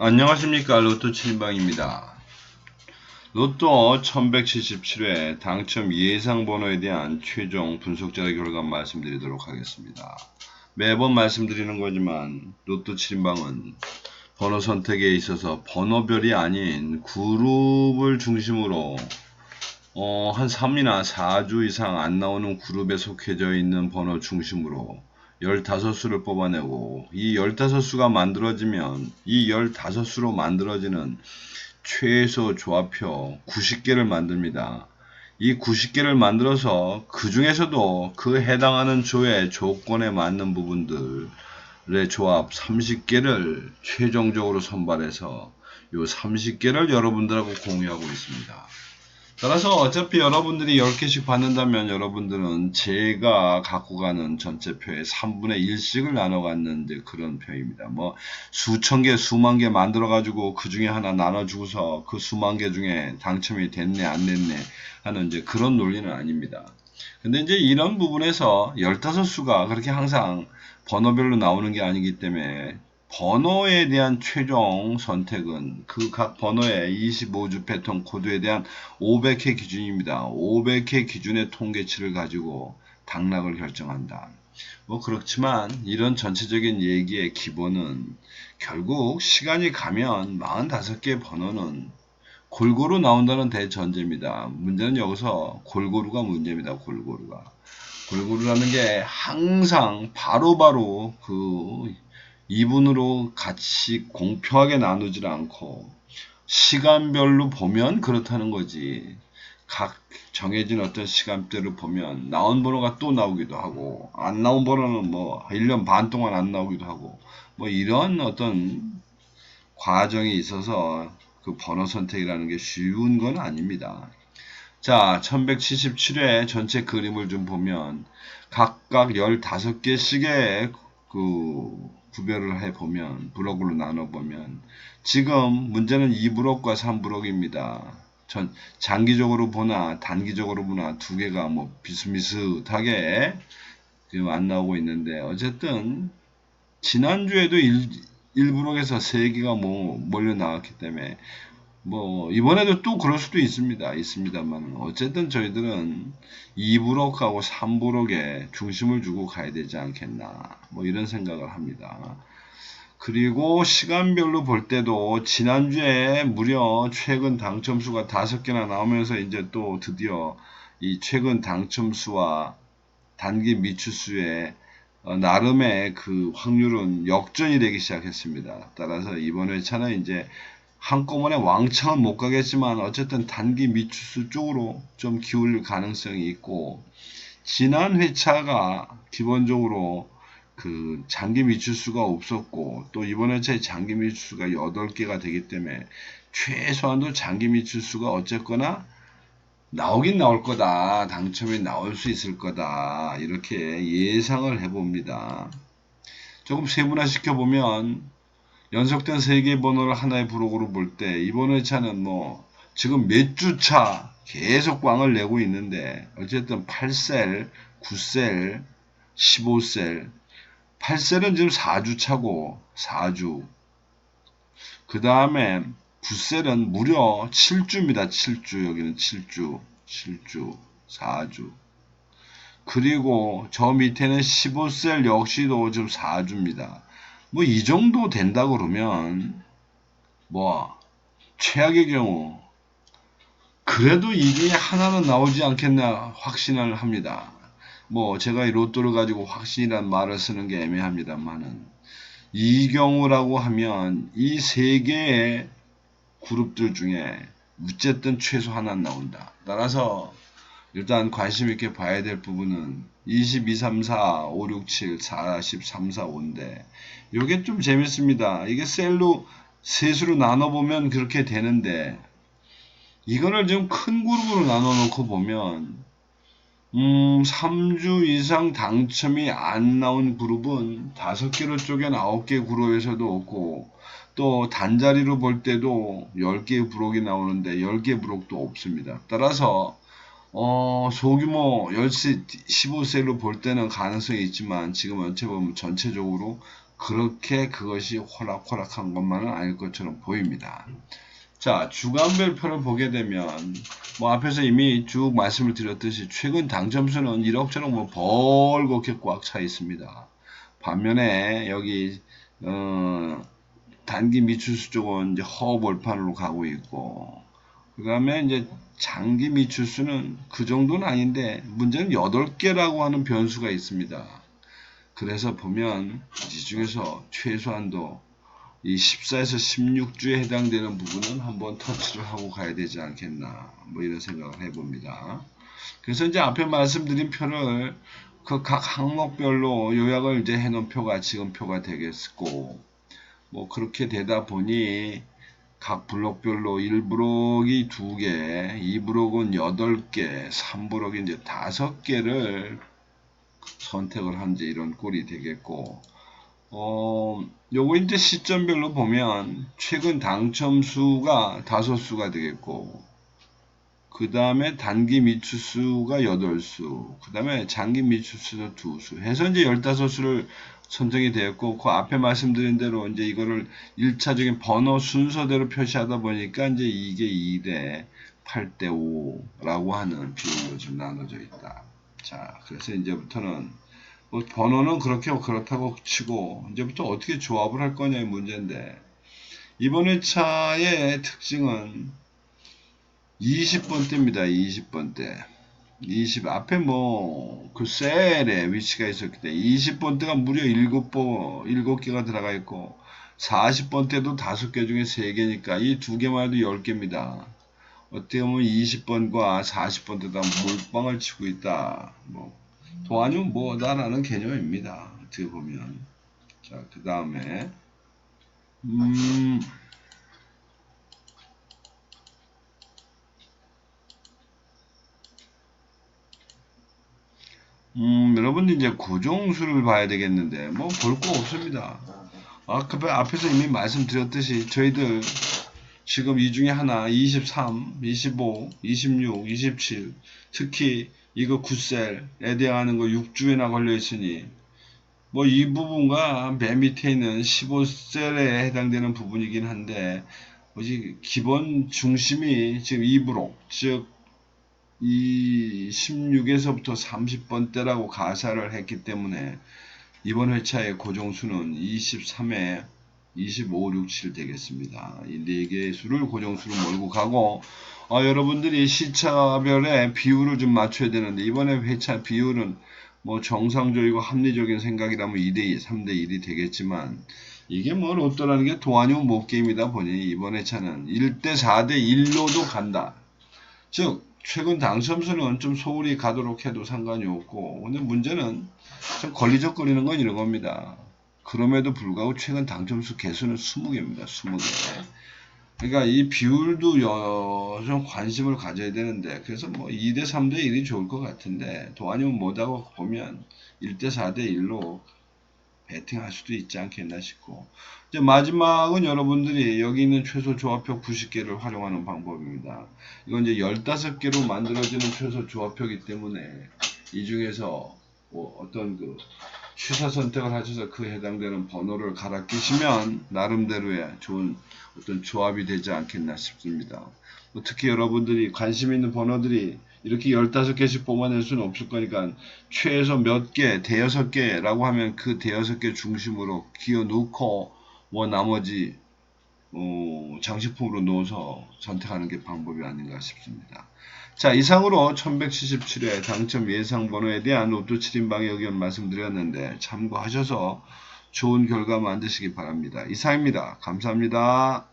안녕하십니까. 로또 칠인방입니다. 로또 1177회 당첨 예상번호에 대한 최종 분석자의 결과 말씀드리도록 하겠습니다. 매번 말씀드리는 거지만 로또 칠인방은 번호 선택에 있어서 번호별이 아닌 그룹을 중심으로 한 3이나 4주 이상 안 나오는 그룹에 속해져 있는 번호 중심으로 15수를 뽑아내고 이 15수가 만들어지면 이 15수로 만들어지는 최소 조합표 90개를 만듭니다. 이 90개를 만들어서 그 중에서도 그 해당하는 조의 조건에 맞는 부분들의 조합 30개를 최종적으로 선발해서 이 30개를 여러분들하고 공유하고 있습니다. 따라서 어차피 여러분들이 10개씩 받는다면 여러분들은 제가 갖고 가는 전체표의 3분의 1씩을 나눠 갖는 그런 표입니다. 뭐 수천 개, 수만 개 만들어 가지고 그 중에 하나 나눠 주고서 그 수만 개 중에 당첨이 됐네 안 됐네 하는 이제 그런 논리는 아닙니다. 근데 이제 이런 부분에서 15수가 그렇게 항상 번호별로 나오는 게 아니기 때문에 번호에 대한 최종 선택은 그 각 번호의 25주 패턴 코드에 대한 500회 기준입니다. 500회 기준의 통계치를 가지고 당락을 결정한다. 뭐 그렇지만 이런 전체적인 얘기의 기본은 결국 시간이 가면 45개의 번호는 골고루 나온다는 대전제입니다. 문제는 여기서 골고루가 문제입니다. 골고루라는 게 항상 바로바로 그 이분으로 같이 공평하게 나누질 않고 시간별로 보면 그렇다는 거지. 각 정해진 어떤 시간대를 보면 나온 번호가 또 나오기도 하고 안 나온 번호는 뭐 1년 반 동안 안 나오기도 하고 뭐 이런 어떤 과정이 있어서 그 번호 선택이라는 게 쉬운 건 아닙니다. 자, 1177회 전체 그림을 좀 보면 각각 15개씩의 그 구별을 해보면 블록으로 나눠보면 지금 문제는 2브록과 3브록입니다. 장기적으로 보나 단기적으로 보나 두 개가 뭐 비슷비슷하게 지금 안 나오고 있는데 어쨌든 지난주에도 1브록에서 3개가 뭐 몰려 나왔기 때문에 뭐 이번에도 또 그럴 수도 있습니다만 어쨌든 저희들은 2브록하고 3브록에 중심을 주고 가야 되지 않겠나 뭐 이런 생각을 합니다. 그리고 시간별로 볼 때도 지난주에 무려 최근 당첨수가 5개나 나오면서 이제 또 드디어 이 최근 당첨수와 단기 미추수의 나름의 그 확률은 역전이 되기 시작했습니다. 따라서 이번 회차는 이제 한꺼번에 왕창은 못 가겠지만 어쨌든 단기 미추수 쪽으로 좀 기울일 가능성이 있고 지난 회차가 기본적으로 그 장기 미추수가 없었고 또 이번 회차에 장기 미추수가 8개가 되기 때문에 최소한도 장기 미추수가 어쨌거나 나오긴 나올 거다. 당첨이 나올 수 있을 거다. 이렇게 예상을 해봅니다. 조금 세분화시켜보면 연속된 3개의 번호를 하나의 브록으로 볼 때 이번 회차는 뭐 지금 몇 주차 계속 꽝을 내고 있는데 어쨌든 8셀, 9셀, 15셀 8셀은 지금 4주 차고 4주 그 다음에 9셀은 무려 7주입니다. 7주 여기는 7주 4주 그리고 저 밑에는 15셀 역시도 지금 4주입니다. 뭐 이 정도 된다 그러면 뭐 최악의 경우 그래도 이 중에 하나는 나오지 않겠나 확신을 합니다. 뭐 제가 이 로또를 가지고 확신이란 말을 쓰는 게 애매합니다만은 이 경우라고 하면 이 세 개의 그룹들 중에 어쨌든 최소 하나 나온다. 따라서 일단 관심 있게 봐야 될 부분은 22, 3, 4, 5, 6, 7, 40, 3, 4, 5인데 요게 좀 재밌습니다. 이게 셀로 셋으로 나눠보면 그렇게 되는데 이거를 좀 큰 그룹으로 나눠 놓고 보면 3주 이상 당첨이 안 나온 그룹은 5개로 쪼갠 9개 그룹에서도 없고 또 단자리로 볼 때도 10개 브록이 나오는데 10개 브록도 없습니다. 따라서 소규모 10세, 15세로 볼 때는 가능성이 있지만 지금 어찌 보면 전체적으로 그렇게 그것이 호락호락한 것만은 아닐 것처럼 보입니다. 자, 주간별 표를 보게 되면 뭐 앞에서 이미 쭉 말씀을 드렸듯이 최근 당첨수는 1억처럼 뭐 벌겋게 꽉 차 있습니다. 반면에 여기 단기 미추수 쪽은 이제 허벌판으로 가고 있고, 그 다음에 이제 장기 미추수는 그 정도는 아닌데 문제는 8개라고 하는 변수가 있습니다. 그래서 보면 이 중에서 최소한도 이 14에서 16주에 해당되는 부분은 한번 터치를 하고 가야 되지 않겠나, 뭐 이런 생각을 해봅니다. 그래서 이제 앞에 말씀드린 표를 그 각 항목별로 요약을 이제 해놓은 표가 지금 표가 되겠고, 뭐 그렇게 되다 보니 각 블록별로 1브록이 2개, 2브록은 8개, 3브록이 이제 5개를 선택을 한 이제 이런 꼴이 되겠고, 요거 이제 시점별로 보면 최근 당첨수가 5수가 되겠고, 그 다음에 단기 미추수가 8수, 그 다음에 장기 미추수도 2수 해서 이제 15수를 선정이 되었고, 그 앞에 말씀드린 대로 이제 이거를 1차적인 번호 순서대로 표시하다 보니까 이제 이게 2대 8대 5라고 하는 비율로 지금 나눠져 있다. 자, 그래서 이제부터는 뭐 번호는 그렇다고 치고 이제부터 어떻게 조합을 할 거냐의 문제인데, 이번 회차의 특징은 20번대입니다. 20번대. 앞에 뭐, 그 셀에 위치가 있었기 때문에 20번대가 무려 7개가 들어가 있고, 40번대도 5개 중에 3개니까 이 2개만 해도 10개입니다. 어떻게 보면 20번과 40번대 다 몰빵을 치고 있다. 뭐, 더 아니면 뭐다라는 개념입니다. 어떻게 보면. 자, 그 다음에, 여러분들 이제 고정수를 봐야 되겠는데, 뭐 볼 거 없습니다. 앞에서 이미 말씀드렸듯이 저희들 지금 이 중에 하나 23, 25, 26, 27 특히 이거 9셀에 대한 거 6주에나 걸려 있으니 뭐 이 부분과 맨 밑에 있는 15셀에 해당되는 부분이긴 한데 뭐지 기본 중심이 지금 2브록 즉 이 16에서부터 30번대라고 가사를 했기 때문에 이번 회차의 고정수는 23에 25, 6, 7 되겠습니다. 이 4개의 수를 고정수로 몰고 가고, 여러분들이 시차별의 비율을 좀 맞춰야 되는데, 이번에 회차 비율은 뭐 정상적이고 합리적인 생각이라면 2대2, 3대1이 되겠지만, 이게 뭐 로또라는 게 도 아니면 못 게임이다 보니, 이번 회차는 1대4대1로도 간다. 즉, 최근 당첨수는 좀 소홀히 가도록 해도 상관이 없고, 근데 문제는 좀 걸리적거리는 건 이런 겁니다. 그럼에도 불구하고 최근 당첨수 개수는 20개입니다. 20개. 그러니까 이 비율도 좀 관심을 가져야 되는데, 그래서 뭐 2대 3대 1이 좋을 것 같은데, 도 아니면 뭐다고 보면 1대 4대 1로 배팅할 수도 있지 않겠나 싶고, 이제 마지막은 여러분들이 여기 있는 최소 조합표 90개를 활용하는 방법입니다. 이건 이제 15개로 만들어지는 최소 조합표이기 때문에 이 중에서 뭐 어떤 그 취사 선택을 하셔서 그 해당되는 번호를 갈아 끼시면 나름대로의 좋은 어떤 조합이 되지 않겠나 싶습니다. 뭐 특히 여러분들이 관심 있는 번호들이 이렇게 15개씩 뽑아낼 수는 없을 거니까 최소 몇 개, 대여섯 개라고 하면 그 대여섯 개 중심으로 기어 놓고 뭐 나머지 장식품으로 넣어서 선택하는 게 방법이 아닌가 싶습니다. 자, 이상으로 1177회 당첨 예상 번호에 대한 로또 7인방의 의견 말씀드렸는데 참고하셔서 좋은 결과 만드시기 바랍니다. 이상입니다. 감사합니다.